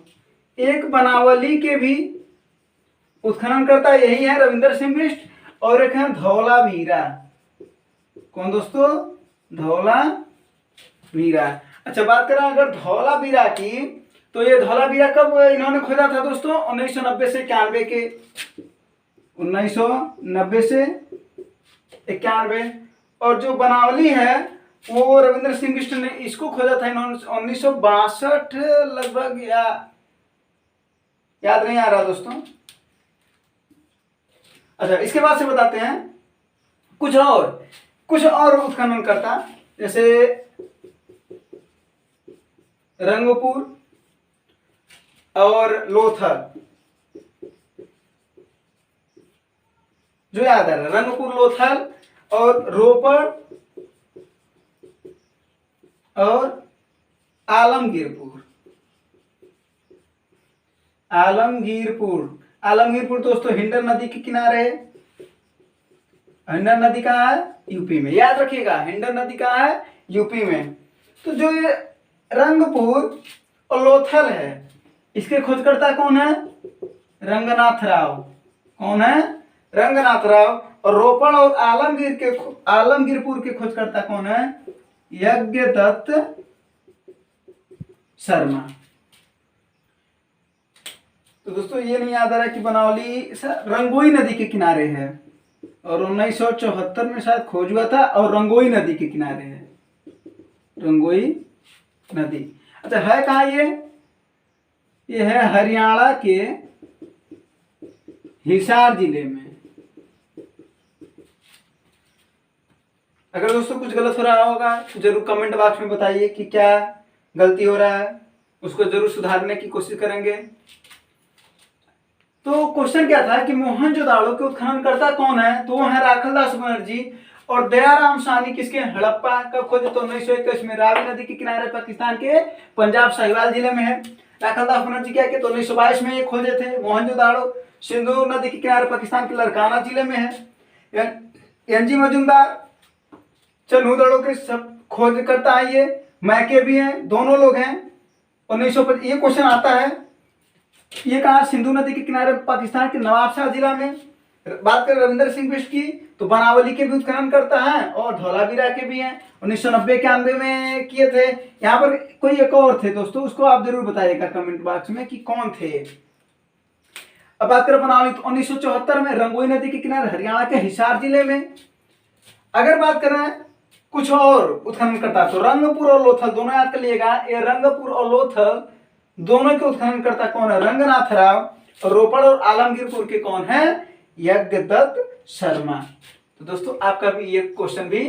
एक, बनावली के भी उत्खनन करता यही है रविंद्र सिंह बिष्ट, और एक है धौलावीरा। कौन दोस्तों? धौलावीरा। अच्छा, बात करें अगर धौलावीरा की, तो ये धौलावीरा कब इन्होंने खोजा था दोस्तों? 1990 से 91 के। 1990 से 91। और जो बनावली है वो रविंद्र सिंह बिष्ट ने इसको खोजा था इन्होंने 1962 लगभग, याद नहीं आ रहा दोस्तों। अच्छा, इसके बाद से बताते हैं कुछ और उत्खनन करता, जैसे रंगपुर और लोथल, जो याद आ रहा है, रंगपुर, लोथल और रोपड़ और आलमगीरपुर। आलमगीरपुर दोस्तों हिंडन नदी के किनारे है। हिंडन नदी कहाँ है? यूपी में। याद रखिएगा, हिंडन नदी कहाँ है? यूपी में। तो जो ये रंगपुर और लोथल है, इसके खोजकर्ता कौन है? रंगनाथ राव। कौन है? रंगनाथ राव। और रोपड़ और आलमगीरपुर के खोजकर्ता कौन है? यज्ञदत्त शर्मा। तो दोस्तों ये नहीं याद आ रहा कि बनावली रंगोई नदी के किनारे है और 1974 में शायद खोज हुआ था और रंगोई नदी के किनारे है। रंगोई नदी। अच्छा है कहाँ ये है हरियाणा के हिसार जिले में। अगर दोस्तों कुछ गलत हो रहा होगा तो जरूर कमेंट बॉक्स में बताइए कि क्या गलती हो रहा है, उसको जरूर सुधारने की कोशिश करेंगे। तो क्वेश्चन क्या था कि मोहनजोदाड़ो के उत्खननकर्ता कौन है? तो वो है राखलदास बनर्जी। और दयाराम साहनी किसके? हड़प्पा का खोज तो 1921 में रावी नदी के किनारे पाकिस्तान के पंजाब साहिवाल जिले में है। राखलदास बनर्जी क्या किया? तो 1922 में ये खोजे थे। मोहनजोदाड़ो सिंधु नदी के किनारे पाकिस्तान के लड़काना जिले में है। एनजी मजूमदार चन्हूदड़ो के सब खोज करता है, ये मैके भी हैं, दोनों लोग हैं। 1925 ये क्वेश्चन आता है, ये कहा? सिंधु नदी के किनारे पाकिस्तान के नवाबशाह जिला में। बात करें रविंद्र सिंह बिष्ट की तो बनावली के भी उत्खनन करता है और धौलावीरा के भी हैं। 1990-91 में किए थे। यहाँ पर कोई एक और थे दोस्तों, उसको आप जरूर बताइएगा कमेंट बॉक्स में कि कौन थे। अब बात करें बनावली तो 1974 में रंगोई नदी के किनारे हरियाणा के हिसार जिले में। अगर बात करें कुछ और उत्खनन करता तो रंगपुर और लोथल दोनों याद कर लिएगा। ये रंगपुर और लोथल दोनों के उत्खनन करता कौन है? रंगनाथ राव। और रोपड़ और आलमगीरपुर के कौन है? यज्ञदत्त शर्मा। तो दोस्तों आपका भी ये क्वेश्चन भी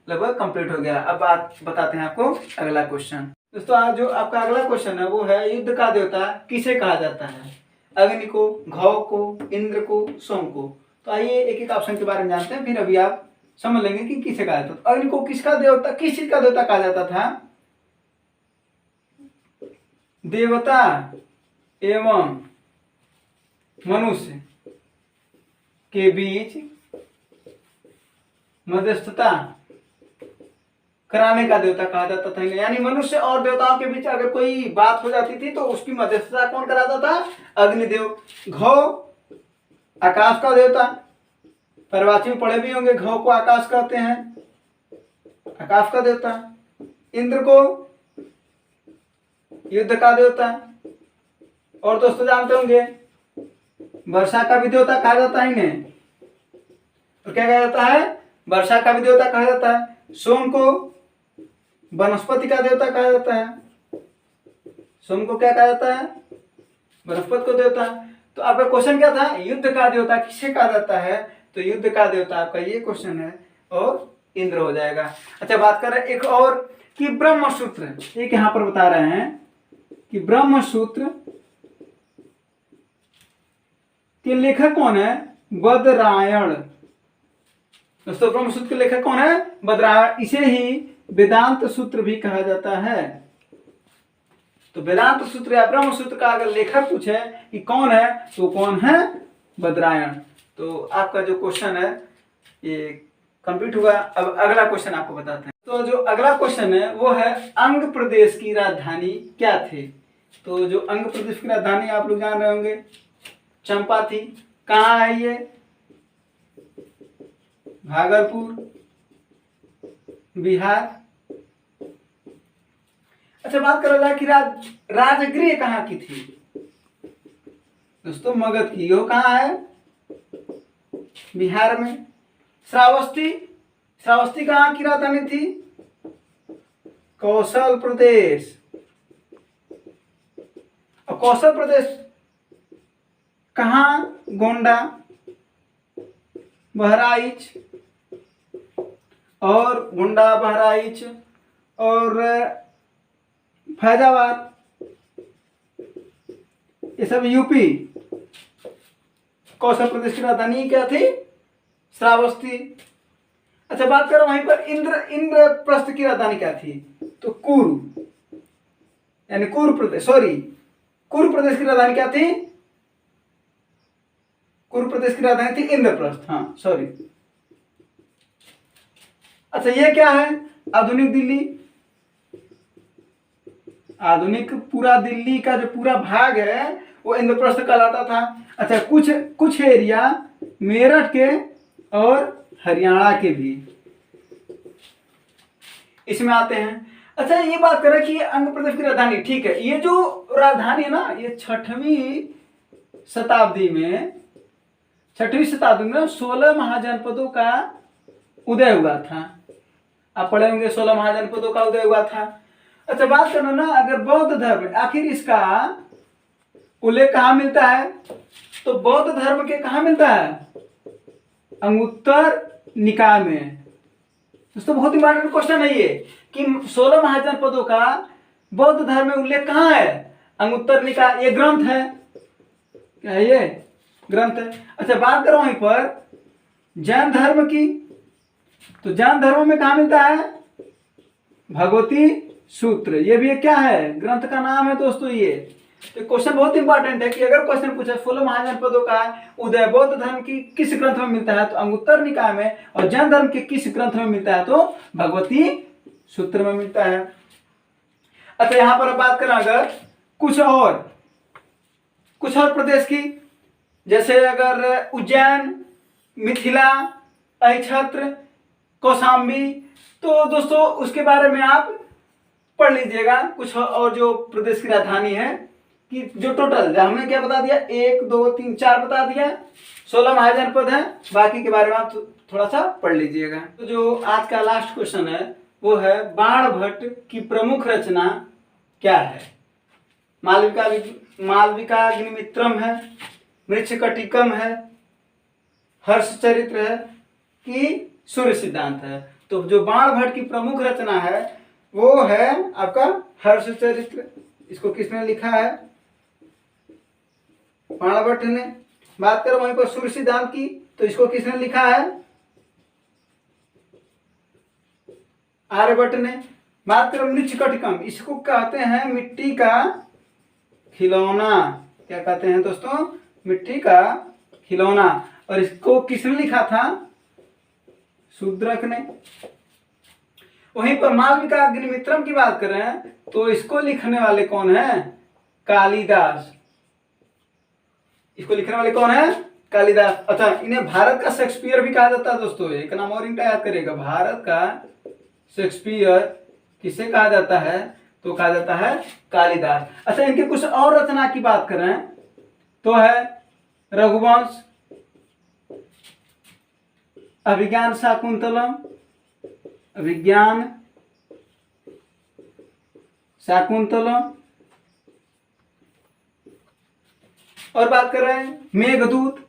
लगभग कंप्लीट हो गया। अब बात बताते हैं आपको अगला क्वेश्चन। दोस्तों आज जो आपका अगला क्वेश्चन है वो है युद्ध का देवता किसे कहा जाता है? अग्नि को, घौ को, इंद्र को, सोम को। तो आइए एक एक ऑप्शन के बारे में जानते हैं, फिर अभी आप समझ लेंगे कि किसे कहा जाता था। अग्नि को किसका देवता, किस चीज का देवता कहा जाता था? देवता एवं मनुष्य के बीच मध्यस्थता कराने का देवता कहा जाता था। यानी मनुष्य और देवताओं के बीच अगर कोई बात हो जाती थी तो उसकी मध्यस्थता कौन कराता था? अग्निदेव। घौ आकाश का देवता, परवाची में पढ़े भी होंगे, घौ को आकाश कहते हैं, आकाश का देवता। इंद्र को युद्ध का देवता। और दोस्तों जानते होंगे वर्षा का भी देवता कहा जाता है इन्हें। और क्या कहा जाता है? वर्षा का भी देवता कहा जाता है। सोम को वनस्पति का देवता कहा जाता है। सोम को क्या कहा जाता है? वनस्पति को देवता। तो आपका क्वेश्चन क्या था? युद्ध का देवता किसे कहा जाता है? तो युद्ध का देवता आपका ये क्वेश्चन है और इंद्र हो जाएगा। अच्छा बात कर रहे हैं एक और कि ब्रह्मसूत्र, एक यहाँ पर बता रहे हैं कि ब्रह्मसूत्र के लेखक कौन है? बदरायण। दोस्तों ब्रह्मसूत्र के लेखक कौन है? बदरायण। इसे ही वेदांत सूत्र भी कहा जाता है। तो वेदांत सूत्र या ब्रह्मसूत्र का अगर लेखक पूछे कि कौन है तो कौन है? बदरायण। तो आपका जो क्वेश्चन है ये कंप्लीट हुआ। अब अगला क्वेश्चन आपको बताते हैं। तो जो अगला क्वेश्चन है वो है अंग प्रदेश की राजधानी क्या थी? तो जो अंग प्रदेश की राजधानी आप लोग जान रहे होंगे चंपा थी। कहाँ है ये? भागलपुर, बिहार। अच्छा बात करा जाए कि राजगृह कहाँ की थी? दोस्तों मगध की। यो कहाँ है? बिहार में। श्रावस्ती, श्रावस्ती कहाँ की राजधानी थी? कौशल प्रदेश। और कौशल प्रदेश कहाँ? गोंडा, बहराइच, और गोंडा, बहराइच और फैजाबाद, ये सब यूपी। कौशल प्रदेश की राजधानी क्या थी? श्रावस्ती। अच्छा, बात करो वहीं पर इंद्रप्रस्थ की राजधानी क्या थी? तो कुरु, यानी कुरु प्रदेश, सॉरी, कुरु प्रदेश की राजधानी क्या थी? कुरु प्रदेश की राजधानी थी इंद्रप्रस्थ, हाँ सॉरी। अच्छा, ये क्या है? आधुनिक दिल्ली। आधुनिक पूरा दिल्ली का जो पूरा भाग है वो इंद्रप्रस्थ कहलाता था। अच्छा, कुछ एरिया मेरठ के और हरियाणा के भी इसमें आते हैं। अच्छा, ये बात करें कि अंग प्रदेश की राजधानी, ठीक है, ये जो राजधानी है ना, ये 6वीं शताब्दी में 16 महाजनपदों का उदय हुआ था। आप पढ़े होंगे 16 महाजनपदों का उदय हुआ था। अच्छा, बात करो ना, अगर बौद्ध धर्म, आखिर इसका उल्लेख कहाँ मिलता है? तो बौद्ध धर्म के कहाँ मिलता है? अंगुत्तर निकाय में। दोस्तों, बहुत इंपॉर्टेंट क्वेश्चन है ये कि 16 महाजनपदों का बौद्ध धर्म में उल्लेख कहाँ है? अंगुत्तर निकाय, ये ग्रंथ है। क्या है ये? ग्रंथ है। अच्छा, बात करो वहीं पर जैन धर्म की, तो जैन धर्म में कहाँ मिलता है? भगवती सूत्र, ये भी क्या है? ग्रंथ का नाम है दोस्तों ये। तो क्वेश्चन बहुत इंपॉर्टेंट है कि अगर क्वेश्चन पूछे 16 महाजनपदों का उदय बौद्ध धर्म की किस ग्रंथ में मिलता है? तो अंगुत्तर निकाय में। और जैन धर्म के किस ग्रंथ में मिलता है? तो भगवती सूत्र में मिलता है। अच्छा, यहां पर बात करें अगर कुछ और प्रदेश की, जैसे अगर उज्जैन, मिथिला, अहिछत्र, कौशाम्बी, तो दोस्तों उसके बारे में आप पढ़ लीजिएगा। कुछ और जो प्रदेश की राजधानी है कि जो टोटल हमने क्या बता दिया, 1 2 3 4 बता दिया, 16 महाजनपद है, बाकी के बारे में आप थोड़ा सा पढ़ लीजिएगा। तो जो आज का लास्ट क्वेश्चन है वो है बाणभट्ट की प्रमुख रचना क्या है? मालविकाग्निमित्रम है, मृच्छकटिकम है, हर्षचरित्र है कि सूर्य सिद्धांत है? तो जो बाणभट्ट की प्रमुख रचना है वो है आपका हर्षचरित्र। इसको किसने लिखा है? बाणभट्ट ने। बात करो वहीं पर सूर्य सिद्धांत की, तो इसको किसने लिखा है? आर्यभट्ट ने। बात करो मृच्छकटिकम, इसको कहते हैं मिट्टी का खिलौना। क्या कहते हैं दोस्तों? मिट्टी का खिलौना। और इसको किसने लिखा था? शूद्रक ने। वहीं पर मालविकाग्निमित्रम की बात करें तो इसको लिखने वाले कौन है? कालिदास। इसको लिखने वाले कौन है? कालिदास। अच्छा, इन्हें भारत का शेक्सपियर भी कहा जाता है दोस्तों। एक नाम और इनका याद करिएगा, भारत का शेक्सपियर किसे कहा जाता है? तो कहा जाता है कालिदास। अच्छा, इनके कुछ और रचना की बात करें तो है रघुवंश, अभिज्ञान शाकुंतलम, अभिज्ञान शाकुंतलम, और बात कर रहे हैं मेघदूत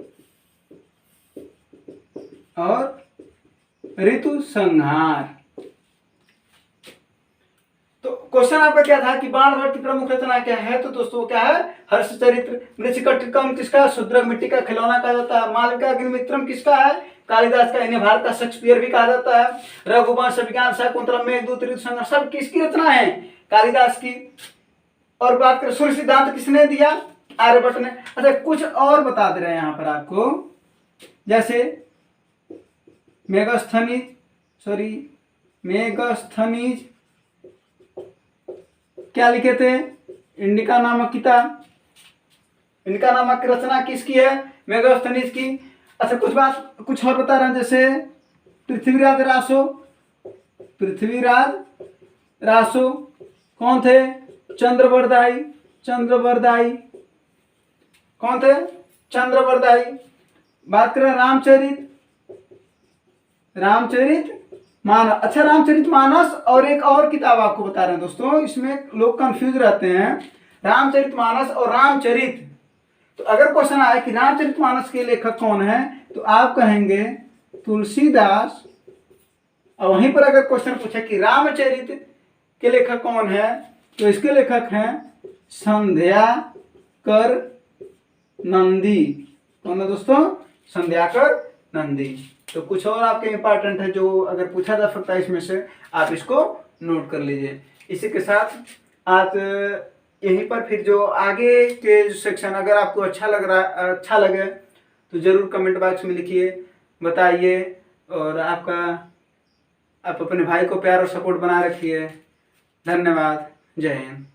और ऋतु संहार। तो क्वेश्चन आपका क्या था कि बाणभट्ट की प्रमुख रचना क्या है? तो दोस्तों क्या है? हर्षचरित्र। मृच्छकटिकम किसका? शूद्रक, मिट्टी का खिलौना कहा जाता है। मालविकाग्निमित्रम किसका है? कालिदास का। इन्हें भारत का शेक्सपियर भी कहा जाता है। रघुवंश, अभिज्ञान शाकुंतलम, मेघदूत, ऋतु संहार, सब किसकी रचना है? कालिदास की। और बात करें सूर्य सिद्धांत किसने दिया? आर्यभट्ट ने। अच्छा, कुछ और बता दे रहे हैं यहाँ पर आपको, जैसे मेगस्थनीज क्या लिखे थे? इंडिका नामक किताब। इंडिका नामक रचना किसकी है? मेगस्थनीज की। अच्छा, कुछ और बता रहे हैं, जैसे पृथ्वीराज रासो कौन थे? चंद्रवरदाई कौन थे? चंद्रवरदाई। बात करें रामचरित मानस। अच्छा, रामचरित मानस और एक और किताब आपको बता रहे हैं दोस्तों, इसमें लोग कंफ्यूज रहते हैं, रामचरित मानस और रामचरित। तो अगर क्वेश्चन आए कि रामचरित मानस के लेखक कौन है, तो आप कहेंगे तुलसीदास और वहीं पर अगर क्वेश्चन पूछे कि रामचरित के लेखक कौन है, तो इसके लेखक हैं संध्याकर नंदी। कौन है दोस्तों? संध्याकर नंदी। तो कुछ और आपके इंपॉर्टेंट है जो अगर पूछा जा सकता है इसमें से, आप इसको नोट कर लीजिए। इसी के साथ आप यहीं पर फिर जो आगे के सेक्शन अगर आपको अच्छा लगे तो जरूर कमेंट बॉक्स में लिखिए, बताइए। और आप अपने भाई को प्यार और सपोर्ट बना रखिए। धन्यवाद। जय हिंद।